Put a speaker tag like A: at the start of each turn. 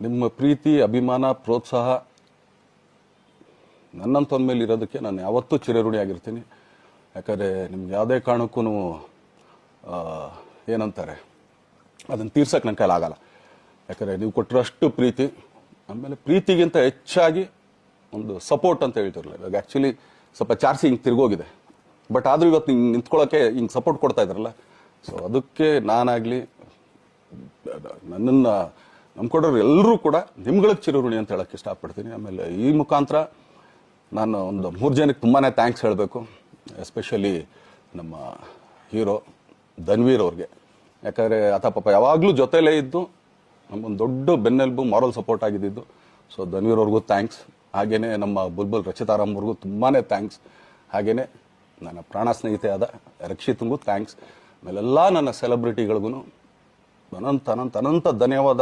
A: ನಿಮ್ಮ ಪ್ರೀತಿ, ಅಭಿಮಾನ, ಪ್ರೋತ್ಸಾಹ ನನ್ನಂತವನ ಮೇಲೆ ಇರೋದಕ್ಕೆ ನಾನು ಯಾವತ್ತೂ ಚಿರಋಣಿಯಾಗಿರ್ತೀನಿ. ಯಾಕಂದರೆ ನಿಮ್ಗೆ ಯಾವುದೇ ಕಾರಣಕ್ಕೂ ಏನಂತಾರೆ ಅದನ್ನು ತೀರ್ಸಕ್ಕೆ ನನ್ನ ಕೈಲಾಗಲ್ಲ. ಯಾಕಂದರೆ ನೀವು ಕೊಟ್ಟಿರೋಷ್ಟು ಪ್ರೀತಿ, ಆಮೇಲೆ ಪ್ರೀತಿಗಿಂತ ಹೆಚ್ಚಾಗಿ ಒಂದು ಸಪೋರ್ಟ್ ಅಂತ ಹೇಳ್ತಿರಲಿಲ್ಲ. ಇವಾಗ ಆ್ಯಕ್ಚುಲಿ ಸ್ವಲ್ಪ ಚಾರ್ಜಿ ಹಿಂಗೆ ತಿರ್ಗೋಗಿದೆ, ಬಟ್ ಆದರೂ ಇವತ್ತು ಹಿಂಗೆ ನಿಂತ್ಕೊಳ್ಳೋಕ್ಕೆ ಹಿಂಗೆ ಸಪೋರ್ಟ್ ಕೊಡ್ತಾ ಇದ್ದಾರಲ್ಲ, ಸೊ ಅದಕ್ಕೆ ನಾನಾಗಲಿ ನನ್ನನ್ನು ನಂಬ್ಕೊಡೋರು ಎಲ್ಲರೂ ಕೂಡ ನಿಮ್ಗಳಿಗೆ ಚಿರಋಣಿ ಅಂತ ಹೇಳೋಕ್ಕೆ ಇಷ್ಟಪಡ್ತೀನಿ. ಆಮೇಲೆ ಈ ಮುಖಾಂತರ ನಾನು ಒಂದು 3 ಜನಕ್ಕೆ ತುಂಬಾ ಥ್ಯಾಂಕ್ಸ್ ಹೇಳಬೇಕು. ಎಸ್ಪೆಷಲಿ ನಮ್ಮ ಹೀರೋ ಧನ್ವೀರ್ ಅವ್ರಿಗೆ. ಯಾಕಂದರೆ ಆತ ಪಾಪ ಯಾವಾಗಲೂ ಜೊತೆಲೇ ಇದ್ದು ನಮಗೊಂದು ದೊಡ್ಡ ಬೆನ್ನೆಲುಬು, ಮಾರಲ್ ಸಪೋರ್ಟ್ ಆಗಿದ್ದು. ಸೊ ಧನ್ವೀರ್ ಅವ್ರಿಗೂ ಥ್ಯಾಂಕ್ಸ್. ಹಾಗೆಯೇ ನಮ್ಮ ಬುಲ್ಬುಲ್ ರಚಿತಾರಾಮ್ ಅವ್ರಿಗೂ ತುಂಬಾ ಥ್ಯಾಂಕ್ಸ್. ಹಾಗೆಯೇ ನನ್ನ ಪ್ರಾಣ ಸ್ನೇಹಿತೆ ಆದ ರಕ್ಷಿತ್ಗೂ ಥ್ಯಾಂಕ್ಸ್. ಆಮೇಲೆಲ್ಲ ನನ್ನ ಸೆಲೆಬ್ರಿಟಿಗಳಿಗೂ ಅನಂತ ಧನ್ಯವಾದ